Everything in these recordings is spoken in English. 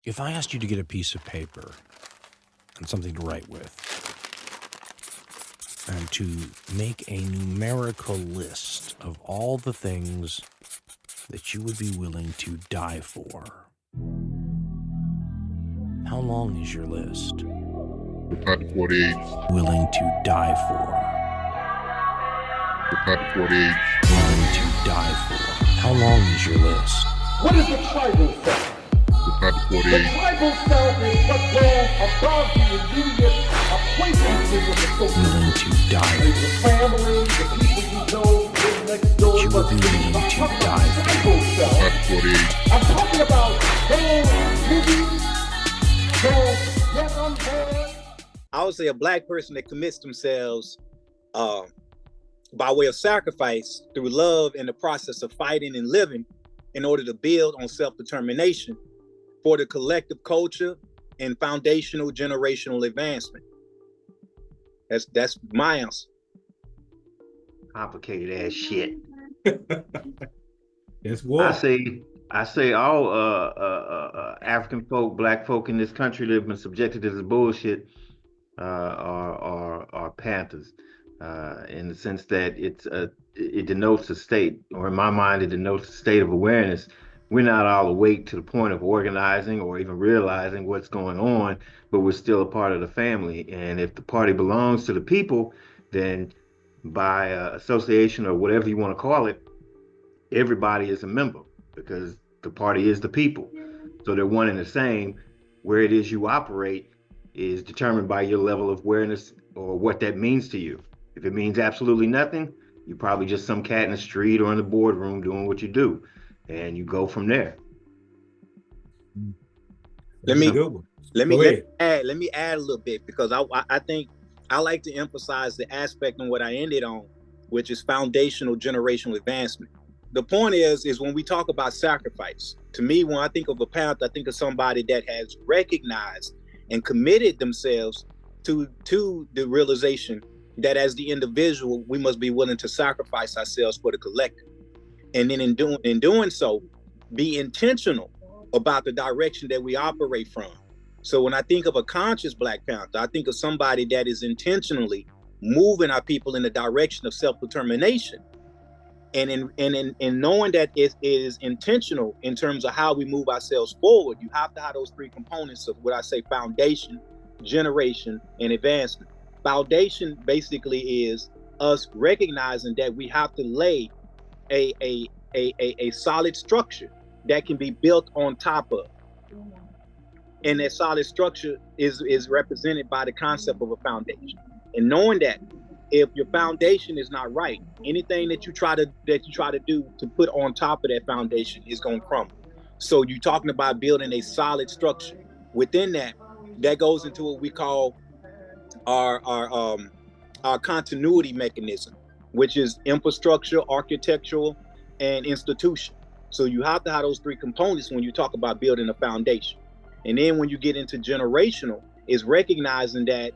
If I asked you to get a piece of paper and something to write with, and to make a numerical list of all the things that you would be willing to die for, how long is your list? The Panther 48. Willing to die for. The Panther 48. Willing to die for. How long is your list? What is the tribal self? The Panther 48. The tribal self is what goes above the immediate acquaintances of the social. Willing to die The for. family, the people you know, live next door. You would be willing to die for. Tribal self. The Panther 48. I'm talking about those movies, those yet unborn. I would say a black person that commits themselves by way of sacrifice through love in the process of fighting and living in order to build on self-determination for the collective culture and foundational generational advancement. That's my answer. Complicated ass shit. It's war. I say all African folk, black folk in this country that have been subjected to this bullshit are Panthers, in the sense that it denotes a state, or in my mind, it denotes a state of awareness. We're not all awake to the point of organizing or even realizing what's going on, but we're still a part of the family. And if the party belongs to the people, then by association or whatever you want to call it, everybody is a member, because the party is the people. So they're one and the same. Where it is you operate is determined by your level of awareness or what that means to you. If it means absolutely nothing, you're probably just some cat in the street or in the boardroom doing what you do, and you go from there. Let me Go add ahead. a little bit, because I think I like to emphasize the aspect on what I ended on, which is foundational generational advancement. The point is when we talk about sacrifice, to me, when I think of a Panther, I think of somebody that has recognized and committed themselves to the realization that as the individual, we must be willing to sacrifice ourselves for the collective. And then in doing so, be intentional about the direction that we operate from. So when I think of a conscious Black Panther, I think of somebody that is intentionally moving our people in the direction of self-determination. And in knowing that it is intentional in terms of how we move ourselves forward, you have to have those three components of what I say: foundation, generation, and advancement. Foundation basically is us recognizing that we have to lay a solid structure that can be built on top of. And that solid structure is represented by the concept of a foundation. And knowing that if your foundation is not right, anything that you try to do to put on top of that foundation is going to crumble. So you're talking about building a solid structure. Within that goes into what we call our continuity mechanism, which is infrastructure, architectural, and institution. So you have to have those three components when you talk about building a foundation. And then when you get into generational, is recognizing that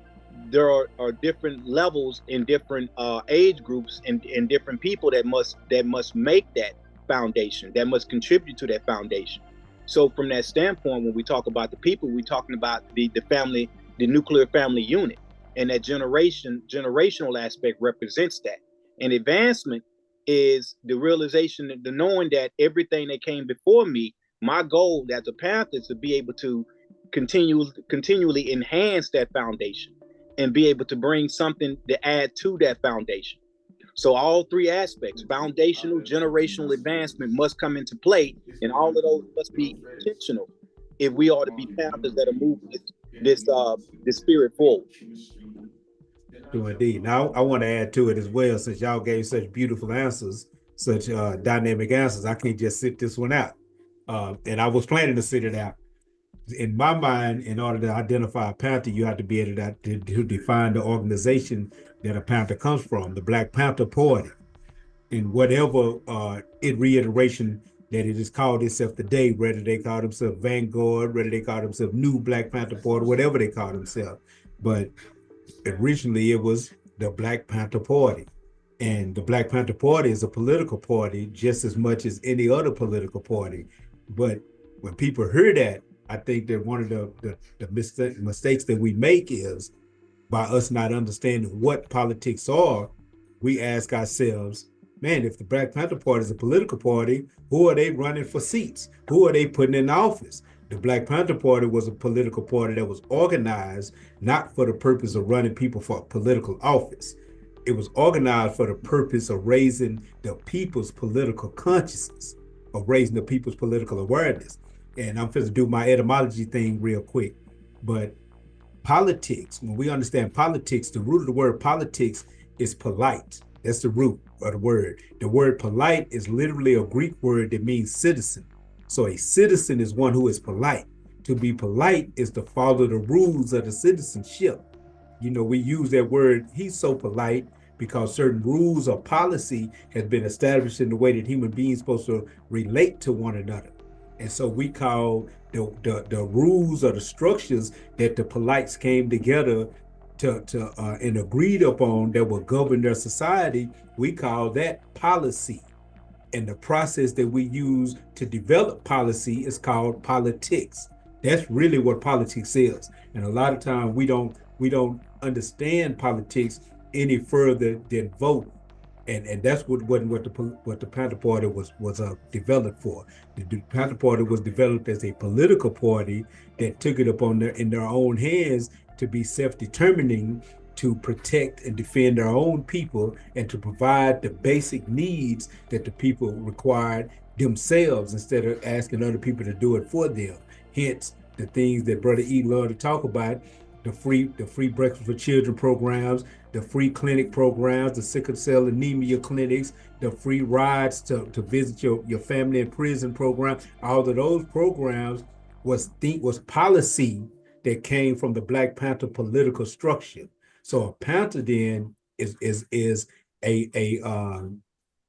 there are different levels in different age groups and different people that must make that foundation, that must contribute to that foundation. So from that standpoint, when we talk about the people, we're talking about the family, the nuclear family unit, and that generational aspect represents that. And advancement is the realization, the knowing that everything that came before me, my goal as a Panther is to be able to continually enhance that foundation and be able to bring something to add to that foundation. So all three aspects, foundational, generational advancement, must come into play, and all of those must be intentional if we are to be Panthers that are moving this spirit forward. Indeed. Now, I want to add to it as well, since y'all gave such beautiful answers, such dynamic answers. I can't just sit this one out. And I was planning to sit it out. In my mind, in order to identify a Panther, you have to be able to define the organization that a Panther comes from, the Black Panther Party. In whatever reiteration that it has called itself today, whether they call themselves Vanguard, whether they call themselves New Black Panther Party, whatever they call themselves. But originally it was the Black Panther Party. And the Black Panther Party is a political party just as much as any other political party. But when people hear that, I think that one of the mistakes that we make is by us not understanding what politics are, we ask ourselves, man, if the Black Panther Party is a political party, who are they running for seats? Who are they putting in office? The Black Panther Party was a political party that was organized not for the purpose of running people for political office. It was organized for the purpose of raising the people's political consciousness, of raising the people's political awareness. And I'm going to do my etymology thing real quick. But politics, when we understand politics, the root of the word politics is polite. That's the root of the word. The word polite is literally a Greek word that means citizen. So a citizen is one who is polite. To be polite is to follow the rules of the citizenship. You know, we use that word, he's so polite, because certain rules or policy has been established in the way that human beings are supposed to relate to one another. And so we call the rules or the structures that the polites came together to and agreed upon that will govern their society, we call that policy. And the process that we use to develop policy is called politics. That's really what politics is. And a lot of times we don't understand politics any further than voting. And that's what the Panther Party was developed for. The Panther Party was developed as a political party that took it upon in their own hands to be self-determining, to protect and defend their own people, and to provide the basic needs that the people required themselves instead of asking other people to do it for them. Hence, the things that Brother E loved to talk about, the free breakfast for children programs, the free clinic programs, the sickle cell anemia clinics, the free rides to visit your family in prison program. All of those programs was policy that came from the Black Panther political structure. So a Panther then is a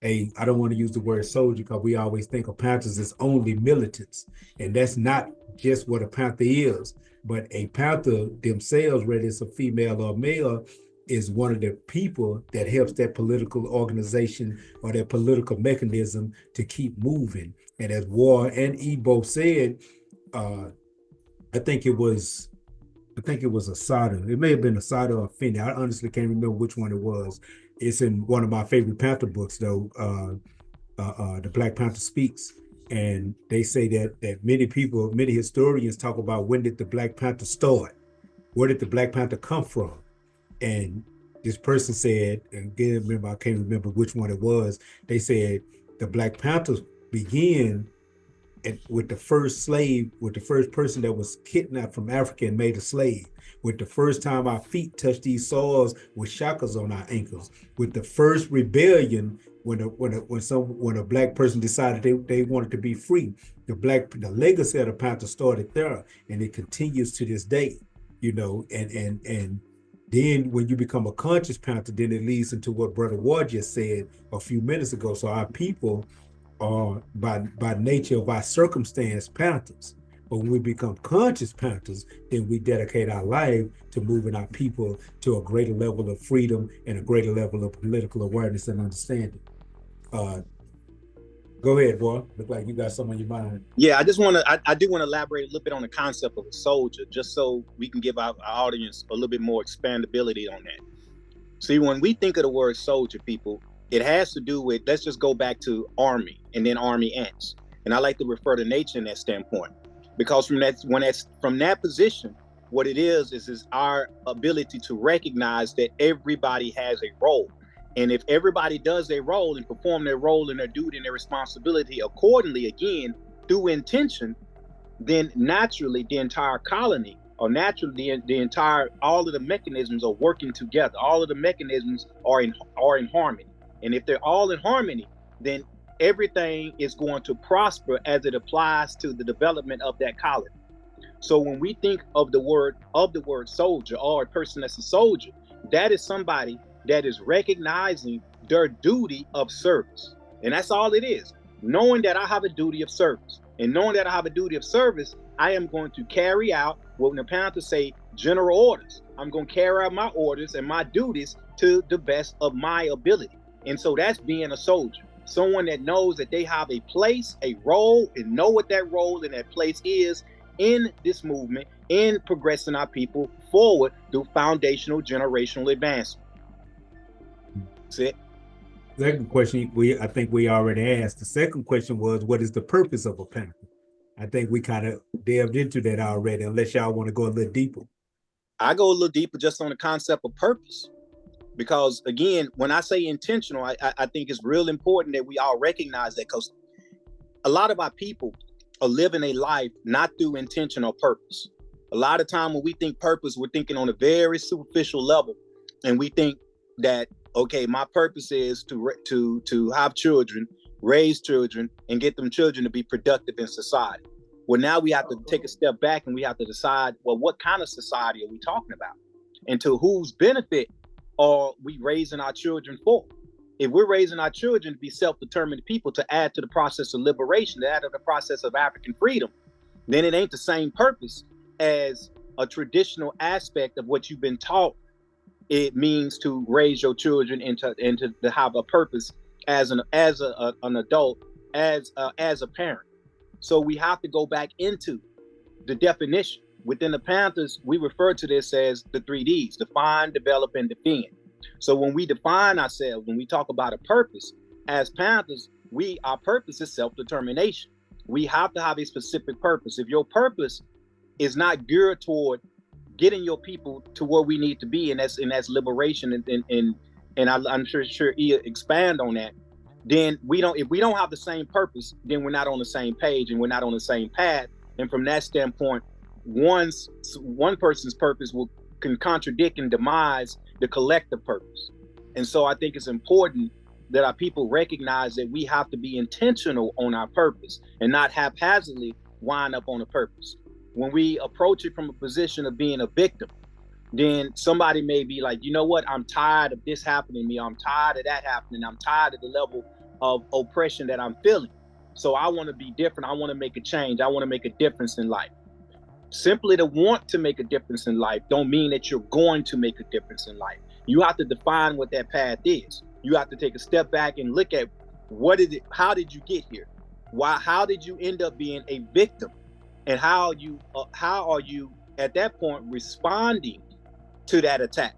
I don't want to use the word soldier because we always think of Panthers as only militants, and that's not just what a Panther is. But a Panther themselves, whether it's a female or a male, is one of the people that helps that political organization or that political mechanism to keep moving. And as War and E both said, I think it was Asada. It may have been Asada or Finney. I honestly can't remember which one it was. It's in one of my favorite Panther books, though, The Black Panther Speaks. And they say that many historians talk about, when did the Black Panther start? Where did the Black Panther come from? And this person said, and again, remember, I can't remember which one it was. They said the Black Panthers began with the first person that was kidnapped from Africa and made a slave. With the first time our feet touched these soils with shackles on our ankles. With the first rebellion, when a Black person decided they wanted to be free. The legacy of the Panther started there, and it continues to this day. You know, and then when you become a conscious Panther, then it leads into what Brother Ward just said a few minutes ago. So our people are by nature of our circumstance Panthers. But when we become conscious Panthers, then we dedicate our life to moving our people to a greater level of freedom and a greater level of political awareness and understanding. Go ahead, boy. Look like you got something on your mind. Yeah, I do want to elaborate a little bit on the concept of a soldier, just so we can give our audience a little bit more expandability on that. See, when we think of the word soldier, people, it has to do with, let's just go back to army and then army ants. And I like to refer to nature in that standpoint, because from that position, what it is our ability to recognize that everybody has a role. And if everybody does their role and perform their role and their duty and their responsibility accordingly, again, through intention, then naturally the entire colony, or naturally the entire, all of the mechanisms are working together. All of the mechanisms are in harmony. And if they're all in harmony, then everything is going to prosper as it applies to the development of that colony. So when we think of the word soldier, or a person that's a soldier, that is somebody that is recognizing their duty of service. And that's all it is. Knowing that I have a duty of service. And knowing that I have a duty of service, I am going to carry out what the Panthers say, general orders. I'm going to carry out my orders and my duties to the best of my ability. And so that's being a soldier. Someone that knows that they have a place, a role, and know what that role and that place is, in this movement, in progressing our people forward through foundational generational advancement. That's it. Second question, I think we already asked. The second question was, what is the purpose of a Panther? I think we kind of delved into that already, unless y'all want to go a little deeper. I go a little deeper just on the concept of purpose. Because again, when I say intentional, I think it's real important that we all recognize that, because a lot of our people are living a life not through intentional purpose. A lot of time when we think purpose, we're thinking on a very superficial level, and we think that, okay, my purpose is to have children, raise children, and get them children to be productive in society. Well, now we have to take a step back and we have to decide, well, what kind of society are we talking about? And to whose benefit are we raising our children for? If we're raising our children to be self-determined people, to add to the process of liberation, to add to the process of African freedom, then it ain't the same purpose as a traditional aspect of what you've been taught it means to raise your children and to have a purpose as an adult, as a parent. So we have to go back into the definition. Within the Panthers, we refer to this as the 3Ds: define, develop, and defend. So when we define ourselves, when we talk about a purpose, as Panthers, our purpose is self-determination. We have to have a specific purpose. If your purpose is not geared toward getting your people to where we need to be, and that's liberation, and I'm sure he'll expand on that. Then if we don't have the same purpose, then we're not on the same page and we're not on the same path. And from that standpoint, one person's purpose can contradict and demise the collective purpose. And so I think it's important that our people recognize that we have to be intentional on our purpose and not haphazardly wind up on a purpose. When we approach it from a position of being a victim, then somebody may be like, you know what, I'm tired of this happening to me. I'm tired of that happening. I'm tired of the level of oppression that I'm feeling. So I want to be different. I want to make a change. I want to make a difference in life. Simply to want to make a difference in life don't mean that you're going to make a difference in life. You have to define what that path is. You have to take a step back and look at how did you get here? How did you end up being a victim? And how are you at that point responding to that attack?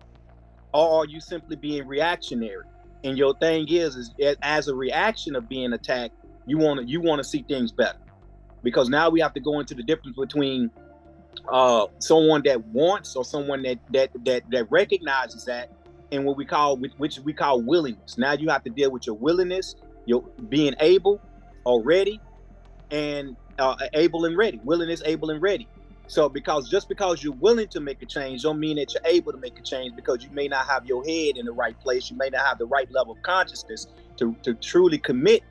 Or are you simply being reactionary? And your thing is as a reaction of being attacked, you want to see things better. Because now we have to go into the difference between someone that wants, or someone that recognizes that, and which we call willingness. Now you have to deal with your willingness, your being able or ready, and able and ready. Willingness, able, and ready. So just because you're willing to make a change don't mean that you're able to make a change, because you may not have your head in the right place. You may not have the right level of consciousness to truly commit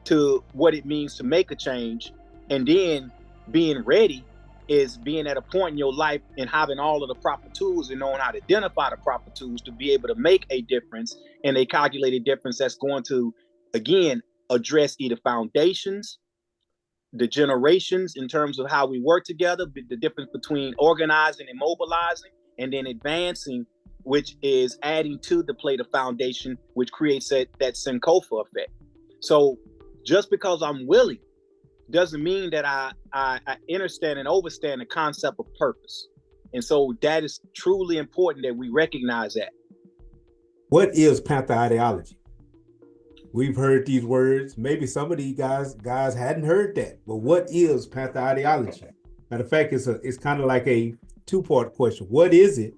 to what it means to make a change. And then being ready is being at a point in your life and having all of the proper tools and knowing how to identify the proper tools to be able to make a difference, and a calculated difference that's going to, again, address either foundations, the generations in terms of how we work together, the difference between organizing and mobilizing, and then advancing, which is adding to the plate of foundation, which creates that Sankofa effect. So just because I'm willing doesn't mean that I understand and overstand the concept of purpose. And so that is truly important that we recognize that. What is Panther ideology? We've heard these words. Maybe some of these guys hadn't heard that. But what is Panther ideology? Matter of fact, it's kind of like a two-part question. What is it?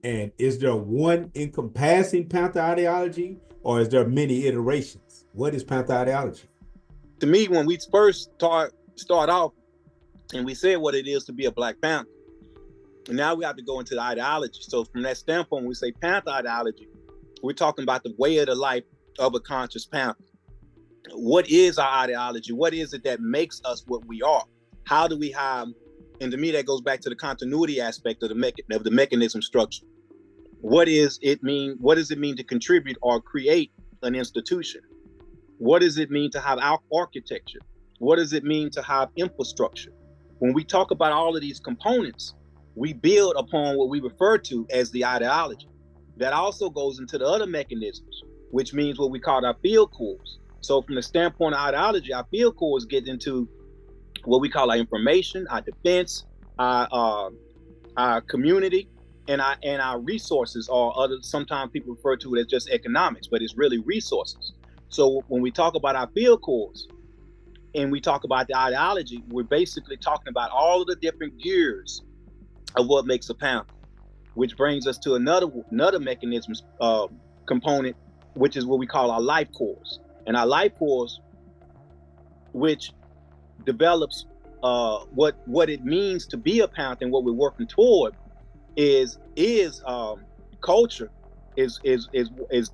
And is there one encompassing Panther ideology, or is there many iterations? What is Panther ideology? To me, when we first start off and we said what it is to be a Black Panther, and now we have to go into the ideology. So from that standpoint, when we say Panther ideology, we're talking about the way of the life of a conscious Panther. What is our ideology? What is it that makes us what we are? How do we have, and to me that goes back to the continuity aspect of the mechanism structure. What does it mean to contribute or create an institution? What does it mean to have architecture? What does it mean to have infrastructure? When we talk about all of these components, we build upon what we refer to as the ideology. That also goes into the other mechanisms, which means what we call our field cores. So from the standpoint of ideology, our field cores get into what we call our information, our defense, our community, and our resources, or other, sometimes people refer to it as just economics, but it's really resources. So when we talk about our field corps and we talk about the ideology, we're basically talking about all of the different gears of what makes a Panther, which brings us to another mechanism component, which is what we call our life corps. And our life corps, which develops what it means to be a Panther and what we're working toward, is culture, is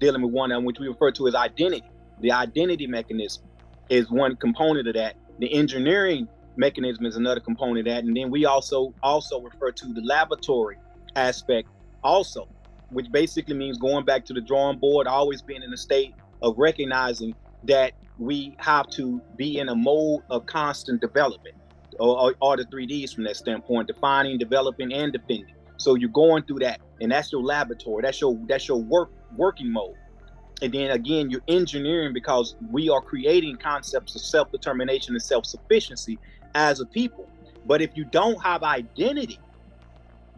dealing with one, which we refer to as identity. The identity mechanism is one component of that. The engineering mechanism is another component of that, and then we also refer to the laboratory aspect also, which basically means going back to the drawing board, always being in a state of recognizing that we have to be in a mode of constant development, or the 3Ds from that standpoint: defining, developing, and defending. So you're going through that, and that's your laboratory. That's your working mode. And then again, you're engineering, because we are creating concepts of self-determination and self-sufficiency as a people. But if you don't have identity,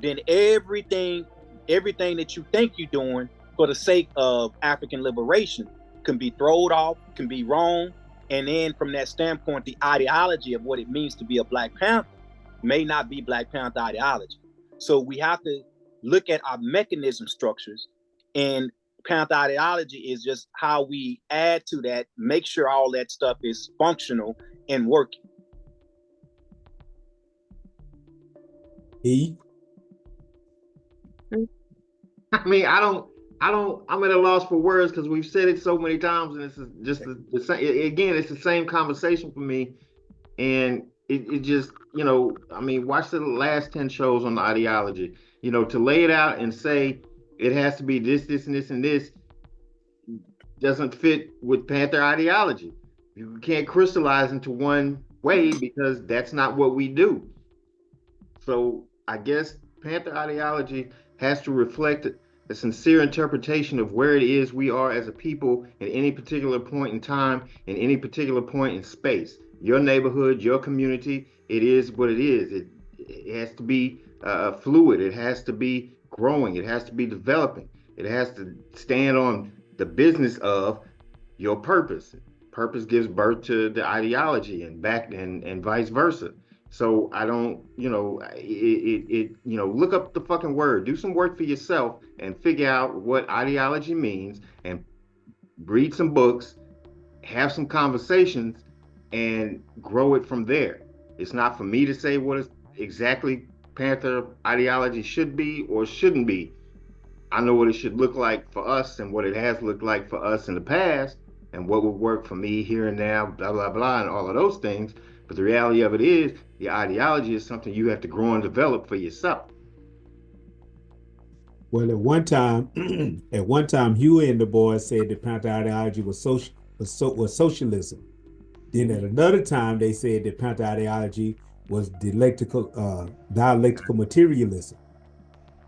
then everything that you think you're doing for the sake of African liberation can be thrown off, can be wrong. And then from that standpoint, the ideology of what it means to be a Black Panther may not be Black Panther ideology. So we have to look at our mechanism structures, and Panther ideology is just how we add to that, make sure all that stuff is functional and working. E. I mean, I'm at a loss for words, because we've said it so many times, and this is just the same. Again, it's the same conversation for me, and it just, I mean, watch the last 10 shows on the ideology. To lay it out and say it has to be this, this, and this, and this doesn't fit with Panther ideology. You can't crystallize into one way, because that's not what we do. So I guess Panther ideology has to reflect a sincere interpretation of where it is we are as a people at any particular point in time, in any particular point in space. Your neighborhood, your community, it is what it is. It has to be fluid. It has to be growing. It has to be developing. It has to stand on the business of your purpose. Purpose gives birth to the ideology, and vice versa. So I don't, look up the fucking word, do some work for yourself, and figure out what ideology means, and read some books, have some conversations, and grow it from there. It's not for me to say what exactly Panther ideology should be or shouldn't be. I know what it should look like for us, and what it has looked like for us in the past, and what would work for me here and now, blah, blah, blah, and all of those things. But the reality of it is, the ideology is something you have to grow and develop for yourself. Well, at one time, Huey and the boys said that Panther ideology was socialism. Then at another time, they said that Panther ideology was dialectical materialism.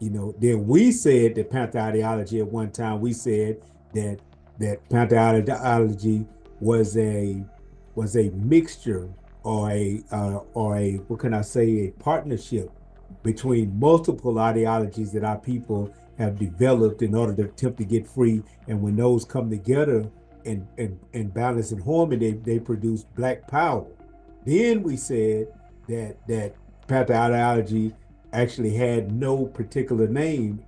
Then we said that Panther ideology at one time. We said that Panther ideology was a mixture, or a what can I say, a partnership between multiple ideologies that our people have developed in order to attempt to get free. And when those come together and balance and harmony, they produce Black power. Then we said that Panther ideology actually had no particular name.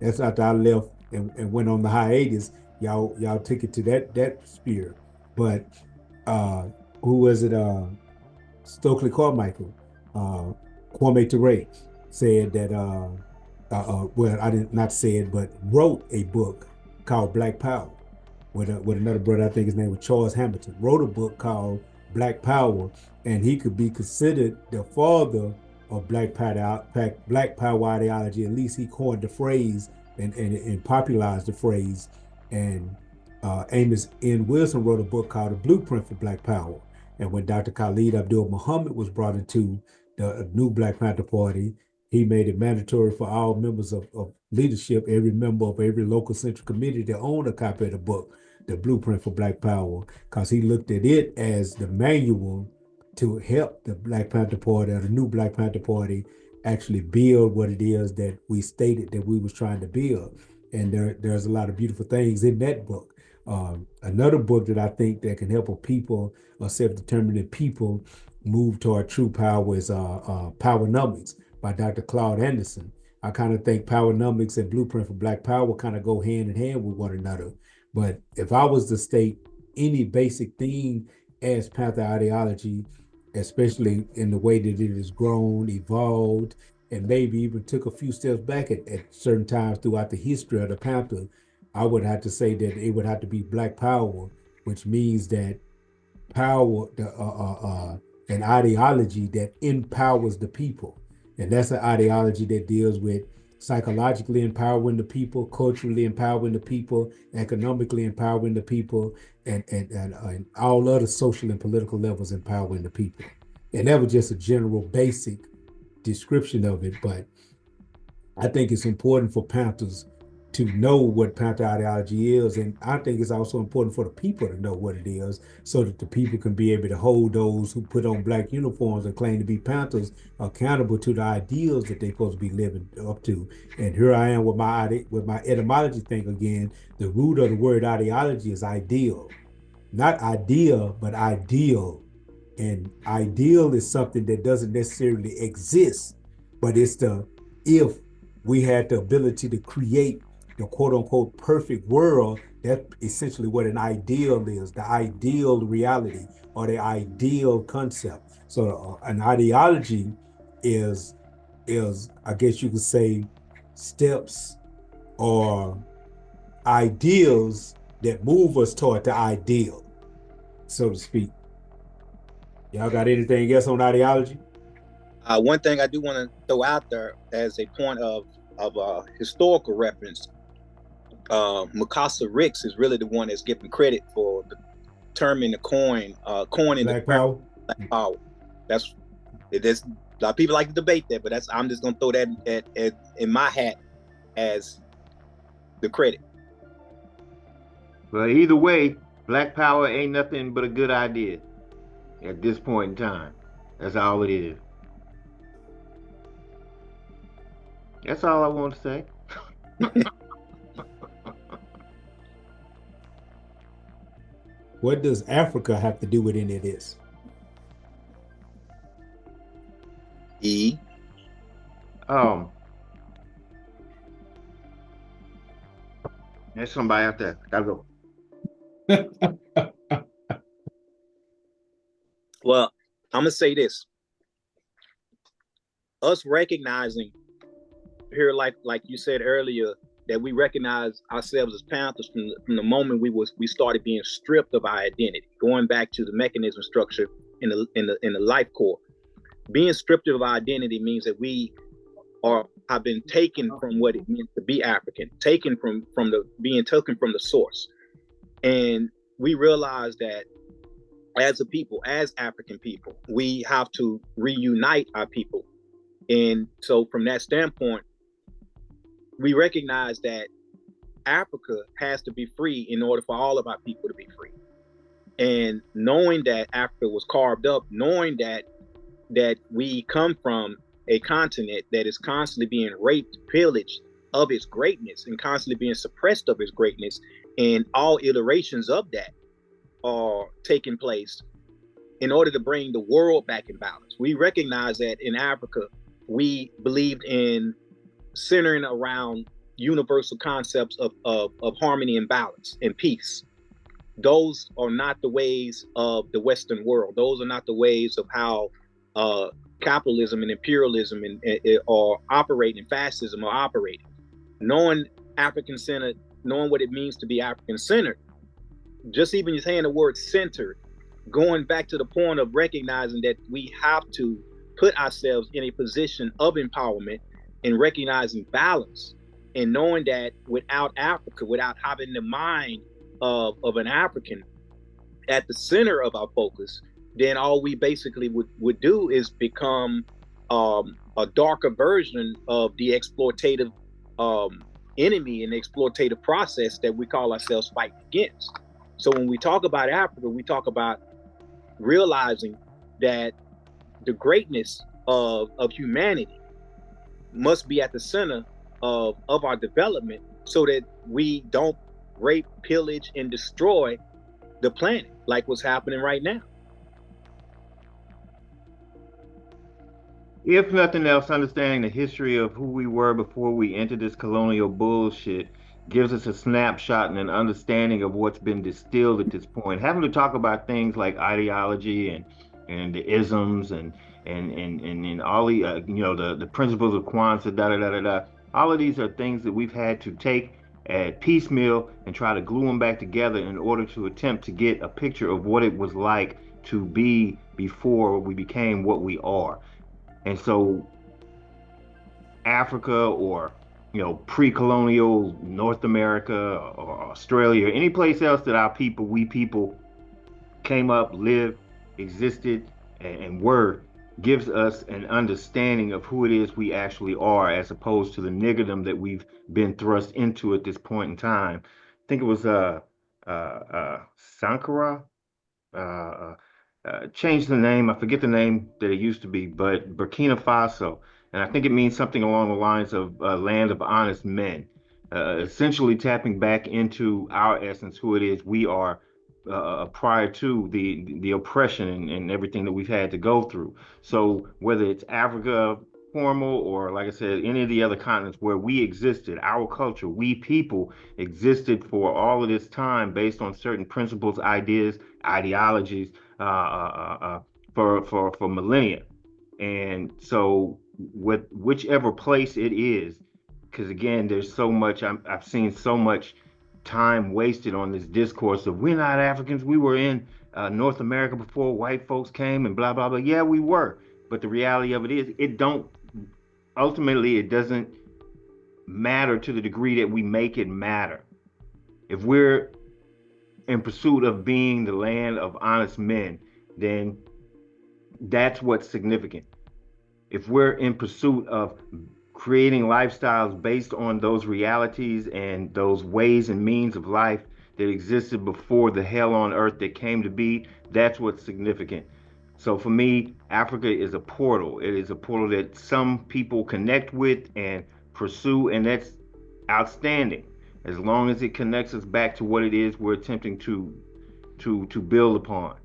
That's after I left and went on the hiatus. Y'all took it to that sphere. But who was it? Stokely Carmichael, Kwame Ture said that, well, I did not say it, but wrote a book called Black Power with another brother, I think his name was Charles Hamilton, wrote a book called Black Power, and he could be considered the father of Black Power ideology. At least he coined the phrase and popularized the phrase. And Amos N. Wilson wrote a book called The Blueprint for Black Power. And when Dr. Khalid Abdul Muhammad was brought into the new Black Panther Party, he made it mandatory for all members of leadership, every member of every local central committee, to own a copy of the book, The Blueprint for Black Power, because he looked at it as the manual to help the Black Panther Party or the new Black Panther Party actually build what it is that we stated that we was trying to build. And there's a lot of beautiful things in that book. Another book that I think that can help a people, a self-determined people, move toward true power is Powernomics by Dr. Claude Anderson. I kind of think Powernomics and Blueprint for Black Power kind of go hand in hand with one another. But if I was to state any basic theme as Panther ideology, especially in the way that it has grown, evolved, and maybe even took a few steps back at certain times throughout the history of the Panther, I would have to say that it would have to be Black Power, which means that power, an ideology that empowers the people. And that's an ideology that deals with psychologically empowering the people, culturally empowering the people, economically empowering the people, and all other social and political levels empowering the people. And that was just a general basic description of it, but I think it's important for Panthers to know what Panther ideology is. And I think it's also important for the people to know what it is so that the people can be able to hold those who put on black uniforms and claim to be Panthers accountable to the ideals that they're supposed to be living up to. And here I am with my etymology thing again. The root of the word ideology is ideal. Not idea, but ideal. And ideal is something that doesn't necessarily exist, but it's if we had the ability to create the quote unquote perfect world, that's essentially what an ideal is, the ideal reality or the ideal concept. So an ideology is I guess you could say steps or ideals that move us toward the ideal, so to speak. Y'all got anything else on ideology? One thing I do want to throw out there as a point of historical reference, Mikasa Ricks is really the one that's getting credit for determining the coining Black Power. Black Power. That's a lot of people like to debate that, but I'm just gonna throw that at in my hat as the credit. But either way, Black Power ain't nothing but a good idea at this point in time. That's all it is. That's all I want to say. What does Africa have to do with any of this? There's somebody out there. Gotta go. Well, I'm gonna say this. Us recognizing here, like you said earlier, that we recognize ourselves as Panthers from the moment we started being stripped of our identity, going back to the mechanism structure in the life core. Being stripped of our identity means that we have been taken from what it means to be African, taken from the source. And we realize that as a people, as African people, we have to reunite our people. And so from that standpoint, we recognize that Africa has to be free in order for all of our people to be free. And knowing that Africa was carved up, knowing that we come from a continent that is constantly being raped, pillaged of its greatness, and constantly being suppressed of its greatness, and all iterations of that are taking place in order to bring the world back in balance. We recognize that in Africa, we believed in centering around universal concepts of harmony and balance and peace. Those are not the ways of the Western world. Those are not the ways of how capitalism and imperialism are operating, fascism are operating. Knowing African-centered, knowing what it means to be African-centered, just even saying the word centered, going back to the point of recognizing that we have to put ourselves in a position of empowerment and recognizing balance, and knowing that without Africa, without having the mind of an African at the center of our focus, then all we basically would do is become a darker version of the exploitative enemy and exploitative process that we call ourselves fighting against. So when we talk about Africa, we talk about realizing that the greatness of humanity must be at the center of our development, so that we don't rape, pillage, and destroy the planet like what's happening right now. If nothing else, understanding the history of who we were before we entered this colonial bullshit gives us a snapshot and an understanding of what's been distilled at this point. Having to talk about things like ideology and the isms and all the the principles of Kwanzaa, da da da da da. All of these are things that we've had to take at piecemeal and try to glue them back together in order to attempt to get a picture of what it was like to be before we became what we are. And so Africa or pre-colonial North America or Australia or any place else that our people, we people came up, lived, existed, and were, gives us an understanding of who it is we actually are, as opposed to the niggerdom that we've been thrust into at this point in time. I think it was Sankara uh, changed the name. I forget the name that it used to be, but Burkina Faso. And I think it means something along the lines of land of honest men, essentially tapping back into our essence, who it is we are prior to the oppression and everything that we've had to go through. So whether it's Africa, formal, or like I said, any of the other continents where we existed, our culture, we people existed for all of this time based on certain principles, ideas, ideologies for millennia. And so with whichever place it is, because again, there's so much, I've seen so much time wasted on this discourse of we're not Africans, we were in North America before white folks came and blah, blah, blah. Yeah, we were. But the reality of it is ultimately, it doesn't matter to the degree that we make it matter. If we're in pursuit of being the land of honest men, then that's what's significant. If we're in pursuit of creating lifestyles based on those realities and those ways and means of life that existed before the hell on earth that came to be, that's what's significant. So for me, Africa is a portal. It is a portal that some people connect with and pursue, and that's outstanding, as long as it connects us back to what it is we're attempting to build upon.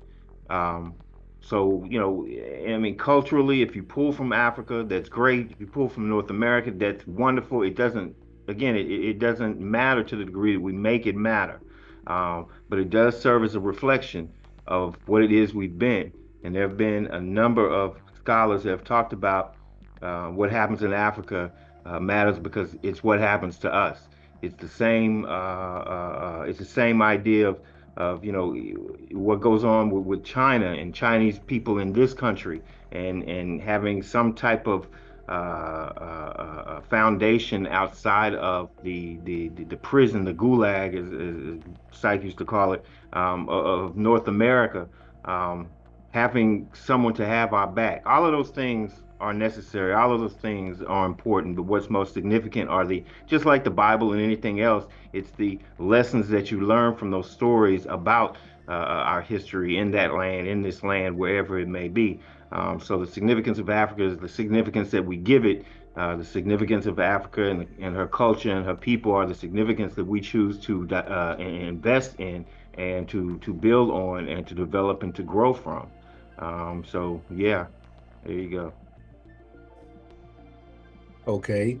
Um, so, I mean, culturally, if you pull from Africa, that's great. If you pull from North America, that's wonderful. It doesn't, again, it doesn't matter to the degree that we make it matter. But it does serve as a reflection of what it is we've been. And there have been a number of scholars that have talked about what happens in Africa matters because it's what happens to us. It's the same. It's the same idea of what goes on with China and Chinese people in this country, and having some type of foundation outside of the prison, the gulag, as Psych used to call it, of North America. Having someone to have our back. All of those things are necessary. All of those things are important. But what's most significant are just like the Bible and anything else, it's the lessons that you learn from those stories about our history in that land, in this land, wherever it may be. So the significance of Africa is the significance that we give it. The significance of Africa and her culture and her people are the significance that we choose to invest in and to build on and to develop and to grow from. So yeah, there you go. Okay.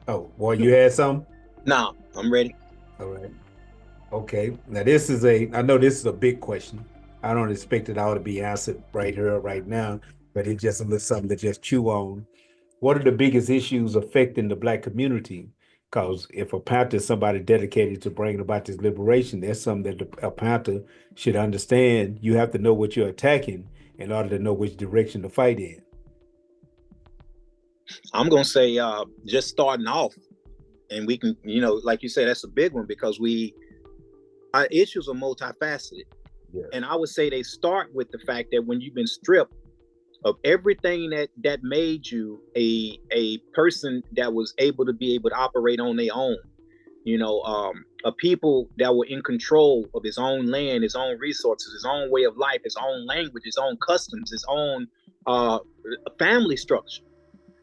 Oh, boy, you had some? Now, I'm ready. All right. Okay. Now I know this is a big question. I don't expect it all to be answered right here, right now, but it's just a little something to just chew on. What are the biggest issues affecting the Black community? Because if a Panther is somebody dedicated to bringing about this liberation, that's something that a Panther should understand. You have to know what you're attacking in order to know which direction to fight in. I'm gonna say just starting off, and we can, like you say, that's a big one because our issues are multifaceted. Yeah. And I would say they start with the fact that when you've been stripped of everything that made you a person that was able to operate on their own, a people that were in control of his own land, his own resources, his own way of life, his own language, his own customs, his own family structure.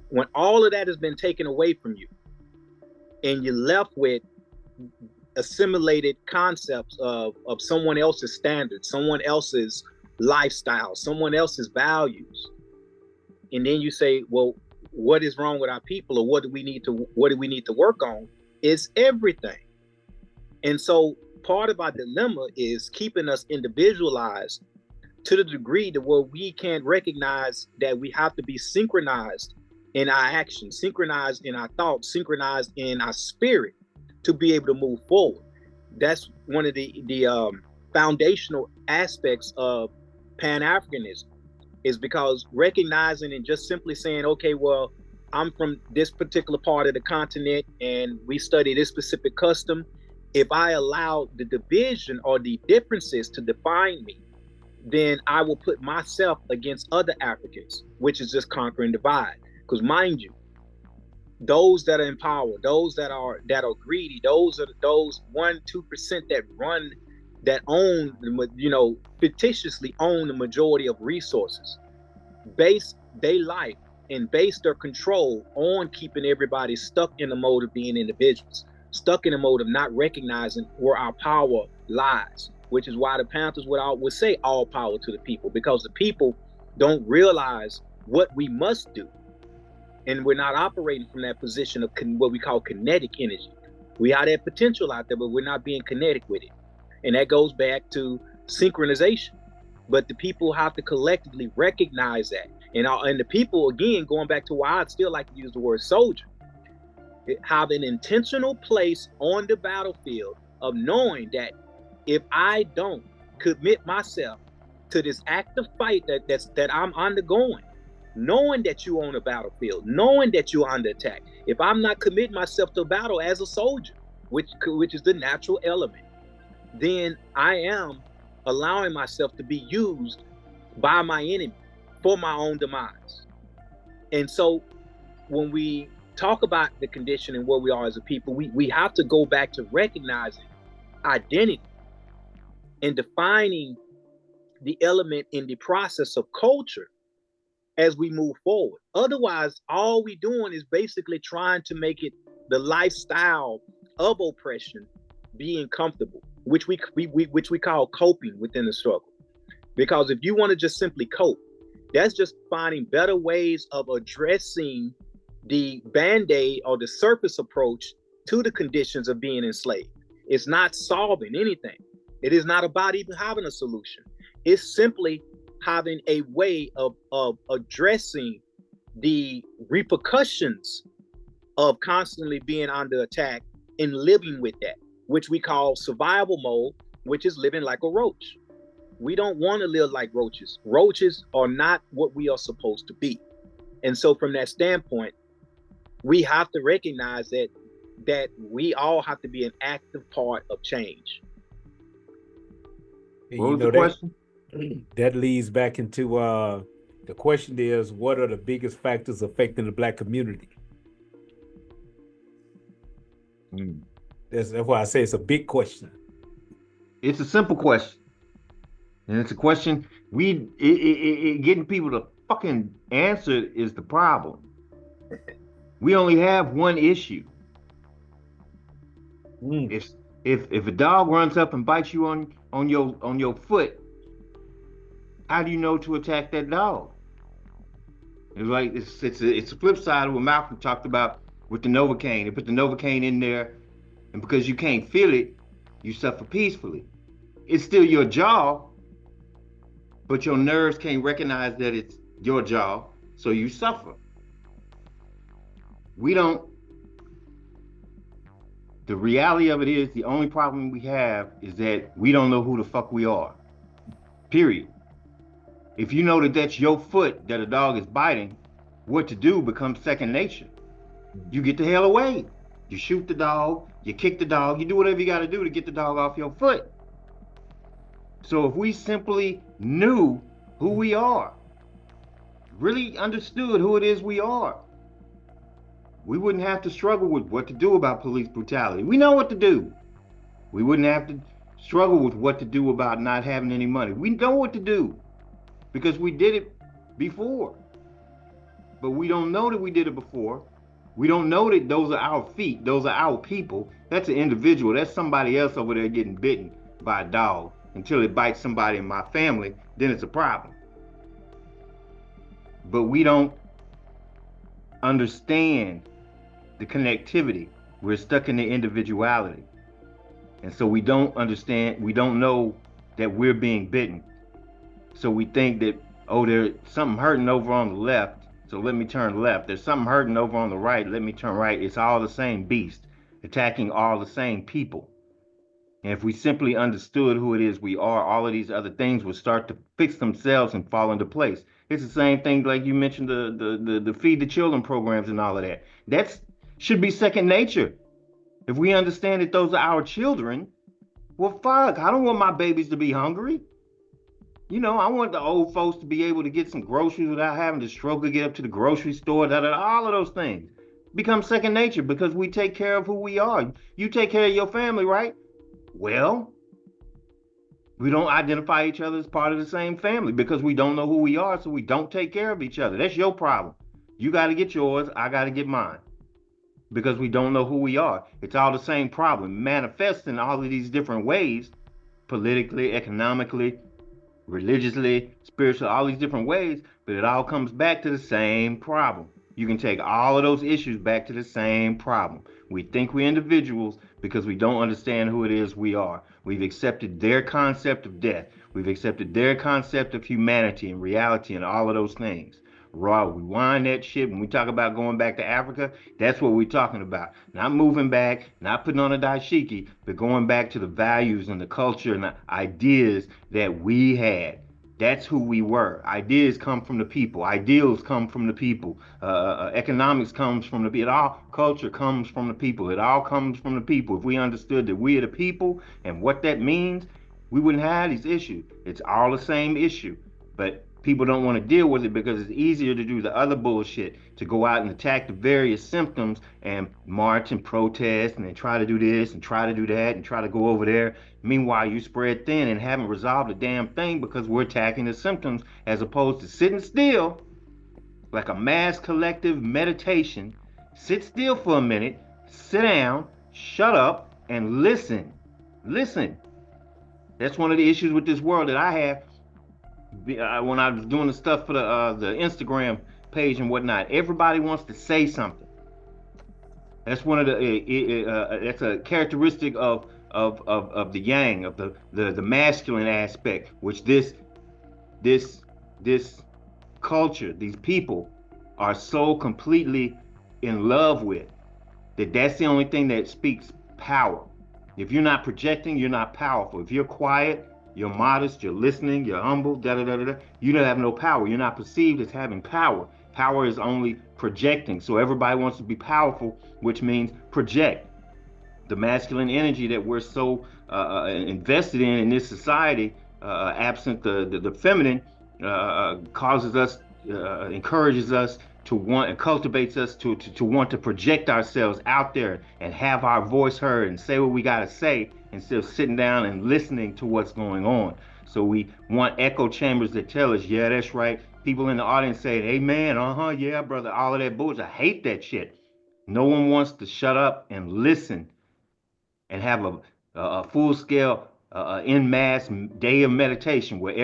When all of that has been taken away from you, and you're left with assimilated concepts of someone else's standards, someone else's lifestyle, someone else's values, and then you say, well, what is wrong with our people, or what do we need to work on? It's everything. And so part of our dilemma is keeping us individualized to the degree to where we can't recognize that we have to be synchronized in our actions, synchronized in our thoughts, synchronized in our spirit to be able to move forward. That's one of the foundational aspects of Pan-Africanism, is because recognizing and just simply saying, okay, well, I'm from this particular part of the continent and we study this specific custom. If I allow the division or the differences to define me, then I will put myself against other Africans, which is just conquer and divide. Because mind you, those that are in power, those that are greedy, those 1-2% that own, fictitiously own the majority of resources, base their life and base their control on keeping everybody stuck in the mode of being individuals, stuck in the mode of not recognizing where our power lies, which is why the Panthers would say all power to the people, because the people don't realize what we must do. And we're not operating from that position of what we call kinetic energy. We have that potential out there, but we're not being kinetic with it. And that goes back to synchronization. But the people have to collectively recognize that. And the people, again, going back to why I'd still like to use the word soldier, have an intentional place on the battlefield of knowing that if I don't commit myself to this active fight that I'm undergoing, knowing that you're on a battlefield, knowing that you're under attack, if I'm not committing myself to battle as a soldier, which is the natural element, then I am allowing myself to be used by my enemy for my own demise. And so when we talk about the condition and where we are as a people, we have to go back to recognizing identity and defining the element in the process of culture as we move forward. Otherwise, all we doing is basically trying to make it the lifestyle of oppression being comfortable, which we call coping within the struggle. Because if you want to just simply cope, that's just finding better ways of addressing the band-aid or the surface approach to the conditions of being enslaved. It's not solving anything. It is not about even having a solution. It's simply having a way of addressing the repercussions of constantly being under attack and living with that, which we call survival mode, which is living like a roach. We don't want to live like roaches. Roaches are not what we are supposed to be. And so from that standpoint, we have to recognize that we all have to be an active part of change. What was the question? That leads back into the question is, what are the biggest factors affecting the Black community? That's why I say it's a big question. It's a simple question. And it's a question getting people to fucking answer is the problem. We only have one issue. If a dog runs up and bites you on your foot, how do you know to attack that dog? It's like it's a flip side of what Malcolm talked about with the Novocaine. They put the Novocaine in there, and because you can't feel it, you suffer peacefully. It's still your jaw, but your nerves can't recognize that it's your jaw, so you suffer. The reality of it is, the only problem we have is that we don't know who the fuck we are, period. If you know that that's your foot that a dog is biting, what to do becomes second nature. You get the hell away. You shoot the dog, you kick the dog, you do whatever you gotta do to get the dog off your foot. So if we simply knew who we are, really understood who it is we are, we wouldn't have to struggle with what to do about police brutality. We know what to do. We wouldn't have to struggle with what to do about not having any money. We know what to do because we did it before. But we don't know that we did it before. We don't know that those are our feet. Those are our people. That's an individual. That's somebody else over there getting bitten by a dog. Until it bites somebody in my family, then it's a problem. But we don't understand the connectivity. We're stuck in the individuality. And so we don't understand, we don't know that we're being bitten. So we think that, oh, there's something hurting over on the left, so let me turn left. There's something hurting over on the right, let me turn right. It's all the same beast, attacking all the same people. And if we simply understood who it is we are, all of these other things would start to fix themselves and fall into place. It's the same thing like you mentioned, the feed the children programs and all of that. That should be second nature. If we understand that those are our children, well, fuck, I don't want my babies to be hungry. You know, I want the old folks to be able to get some groceries without having to struggle to get up to the grocery store, all of those things become second nature because we take care of who we are. You take care of your family, right? Well, we don't identify each other as part of the same family because we don't know who we are, so we don't take care of each other. That's your problem. You got to get yours, I got to get mine. Because we don't know who we are. It's all the same problem, manifests in all of these different ways, politically, economically, religiously, spiritually, all these different ways, but it all comes back to the same problem. You can take all of those issues back to the same problem. We think we're individuals because we don't understand who it is we are. We've accepted their concept of death. We've accepted their concept of humanity and reality and all of those things. Raw, rewind that shit. When we talk about going back to Africa, that's what we're talking about. Not moving back, not putting on a dashiki, but going back to the values and the culture and the ideas that we had. That's who we were. Ideas come from the people. Ideals come from the people. Economics comes from the people. All culture comes from the people. It all comes from the people. If we understood that we are the people and what that means, we wouldn't have these issues. It's all the same issue. But people don't want to deal with it because it's easier to do the other bullshit, to go out and attack the various symptoms and march and protest and then try to do this and try to do that and try to go over there. Meanwhile, you spread thin and haven't resolved a damn thing because we're attacking the symptoms as opposed to sitting still like a mass collective meditation. Sit still for a minute, sit down, shut up, and listen. Listen. That's one of the issues with this world that I have. When I was doing the stuff for the Instagram page and whatnot, everybody wants to say something. That's one of the that's a characteristic of the yang, of the masculine aspect, which this culture, these people are so completely in love with that that's the only thing that speaks power. If you're not projecting, you're not powerful. If you're quiet, you're modest, you're listening, you're humble, you don't have no power. You're not perceived as having power. Power is only projecting. So everybody wants to be powerful, which means project. The masculine energy that we're so invested in this society, absent the feminine, causes us, encourages us to want and cultivates us to want to project ourselves out there and have our voice heard and say what we got to say instead of sitting down and listening to what's going on. So we want echo chambers that tell us, yeah, that's right. People in the audience say, amen, yeah, brother, all of that bullshit. I hate that shit. No one wants to shut up and listen and have a full-scale, en masse day of meditation where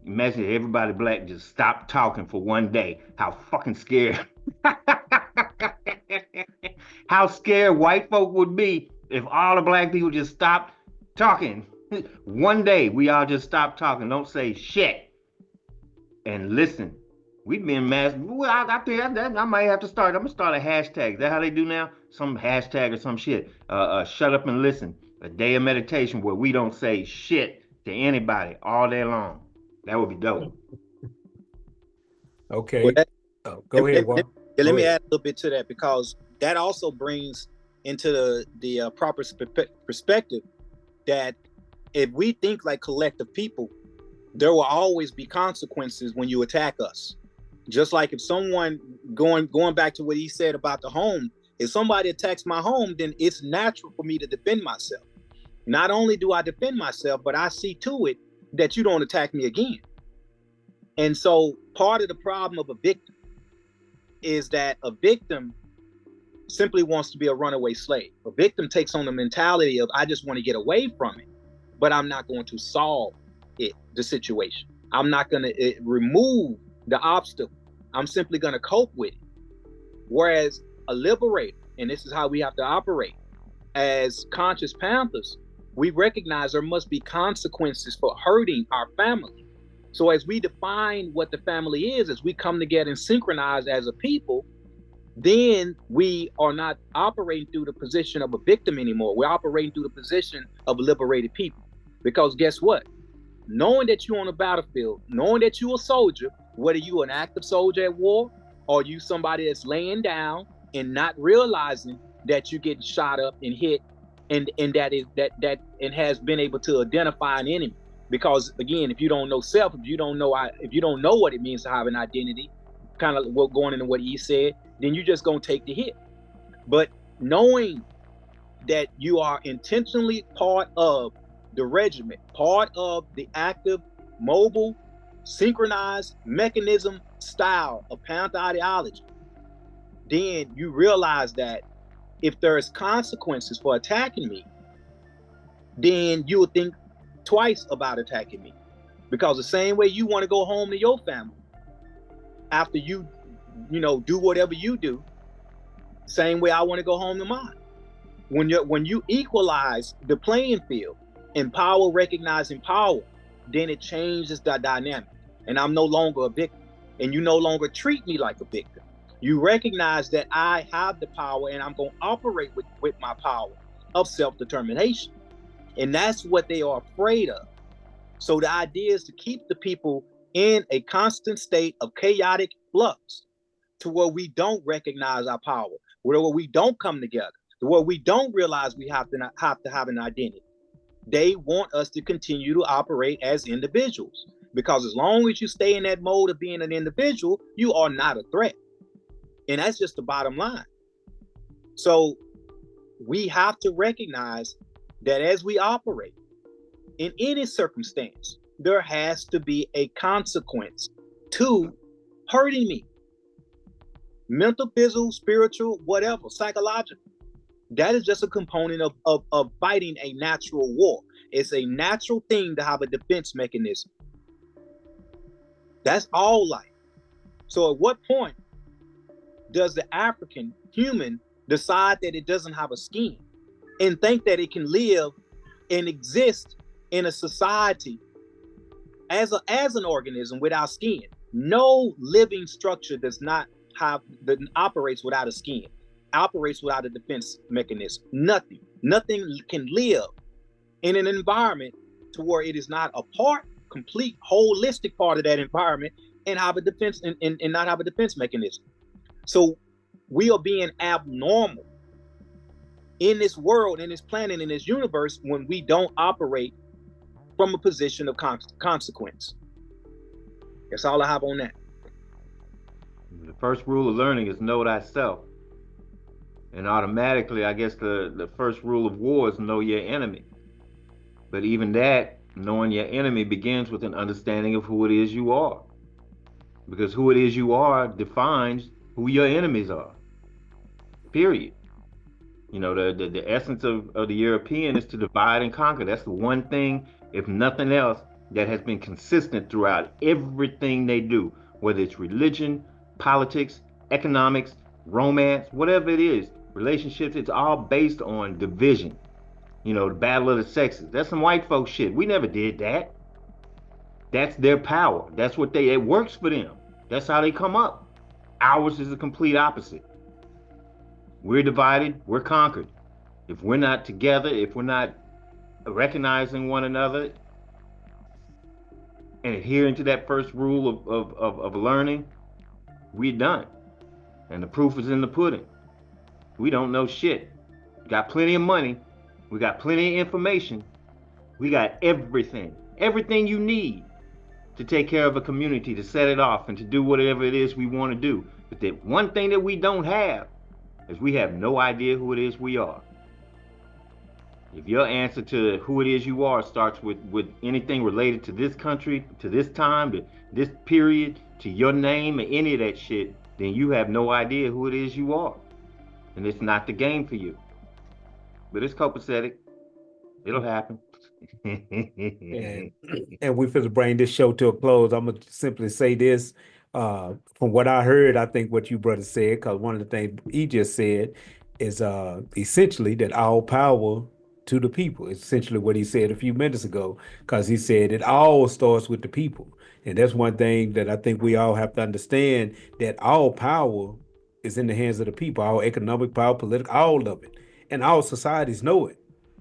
imagine everybody black just stop talking for one day. How fucking scared. How scared white folk would be if all the black people just stopped talking. One day we all just stop talking, don't say shit, and listen. We've been mass. Well, I think I might have to start. I'm gonna start a hashtag. Is that how they do now? Some hashtag or some shit. Shut up and listen. A day of meditation where we don't say shit to anybody all day long. That would be dope. Okay. Well, go ahead, Juan. Let me add a little bit to that because that also brings into the proper perspective that if we think like collective people, there will always be consequences when you attack us. Just like if someone, going back to what he said about the home, if somebody attacks my home, then it's natural for me to defend myself. Not only do I defend myself, but I see to it that you don't attack me again. And so part of the problem of a victim is that a victim simply wants to be a runaway slave. A victim takes on the mentality of, I just want to get away from it, but I'm not going to solve it, the situation. I'm not going to remove the obstacle. I'm simply going to cope with it. Whereas a liberator, and this is how we have to operate as conscious Panthers, we recognize there must be consequences for hurting our family. So as we define what the family is, as we come together and synchronize as a people, then we are not operating through the position of a victim anymore. We're operating through the position of a liberated people. Because guess what? Knowing that you're on a battlefield, knowing that you're a soldier, whether you're an active soldier at war or you somebody that's laying down and not realizing that you're getting shot up and hit, and that has been able to identify an enemy. Because again, if you don't know self, if you don't know what it means to have an identity, kind of going into what he said, then you're just gonna take the hit. But knowing that you are intentionally part of the regiment, part of the active, mobile, synchronized mechanism style of Panther Ideology, then you realize that if there is consequences for attacking me, then you would think twice about attacking me. Because the same way you want to go home to your family after you do whatever you do, same way I want to go home to mine. When you equalize the playing field and power recognizing power, then it changes the dynamic. And I'm no longer a victim. And you no longer treat me like a victim. You recognize that I have the power and I'm going to operate with my power of self-determination. And that's what they are afraid of. So the idea is to keep the people in a constant state of chaotic flux to where we don't recognize our power, where we don't come together, to where we don't realize we have to have an identity. They want us to continue to operate as individuals, because as long as you stay in that mode of being an individual, you are not a threat. And that's just the bottom line. So we have to recognize that as we operate in any circumstance, there has to be a consequence to hurting me. Mental, physical, spiritual, whatever, psychological. That is just a component of fighting a natural war. It's a natural thing to have a defense mechanism. That's all life. So at what point does the African human decide that it doesn't have a skin and think that it can live and exist in a society as an organism without skin? No living structure operates without a skin, operates without a defense mechanism. Nothing can live in an environment to where it is not a complete, holistic part of that environment and have a defense and not have a defense mechanism. So we are being abnormal in this world, in this planet, in this universe, when we don't operate from a position of consequence. That's all I have on that. The first rule of learning is know thyself. And automatically, I guess the first rule of war is know your enemy. But even that, knowing your enemy, begins with an understanding of who it is you are. Because who it is you are defines who your enemies are. Period. The essence of the European is to divide and conquer. That's the one thing, if nothing else, that has been consistent throughout everything they do, whether it's religion, politics, economics, romance, whatever it is, relationships, it's all based on division. The battle of the sexes. That's some white folk shit. We never did that. That's their power. That's what it works for them. That's how they come up. Ours is the complete opposite. We're divided, we're conquered. If we're not together, if we're not recognizing one another and adhering to that first rule of learning, we're done. And the proof is in the pudding. We don't know shit. We got plenty of money. We got plenty of information. We got everything you need to take care of a community, to set it off and to do whatever it is we want to do. But the one thing that we don't have is we have no idea who it is we are. If your answer to who it is you are starts with anything related to this country, to this time, to this period, to your name, or any of that shit, then you have no idea who it is you are, and it's not the game for you. But it's copacetic. It'll happen. And and we finna bring this show to a close. I'm gonna simply say this. From what I heard, I think what you brother said, because one of the things he just said is essentially that all power to the people. Essentially what he said a few minutes ago, because he said it all starts with the people. And that's one thing that I think we all have to understand, that all power is in the hands of the people, all economic power, political, all of it. And all societies know it.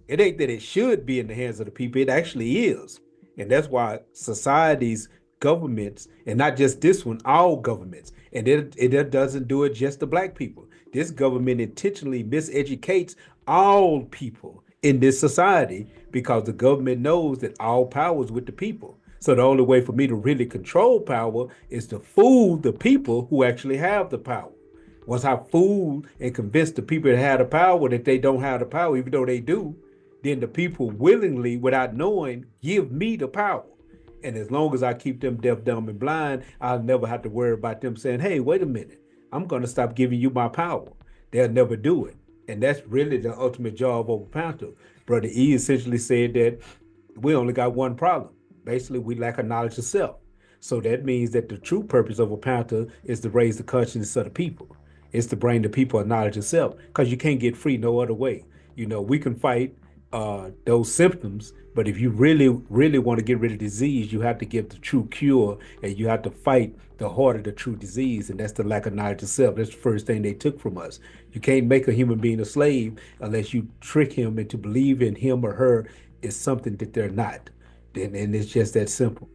It ain't that it should be in the hands of the people, it actually is. And that's why societies, governments, and not just this one, all governments, and it doesn't do it just to black people. This government intentionally miseducates all people in this society because the government knows that all power is with the people. So the only way for me to really control power is to fool the people who actually have the power. Once I fool and convince the people that have the power that they don't have the power, even though they do, then the people willingly, without knowing, give me the power. And as long as I keep them deaf, dumb, and blind, I'll never have to worry about them saying, hey, wait a minute, I'm going to stop giving you my power. They'll never do it. And that's really the ultimate job of a Panther. Brother E essentially said that we only got one problem. Basically, we lack a knowledge of self. So that means that the true purpose of a Panther is to raise the consciousness of the people. It's to bring the people a knowledge of self, because you can't get free no other way. We can fight those symptoms, but if you really, really want to get rid of disease, you have to get the true cure, and you have to fight the heart of the true disease, and that's the lack of knowledge of self. That's the first thing they took from us. You can't make a human being a slave unless you trick him into believing him or her is something that they're not. And it's just that simple.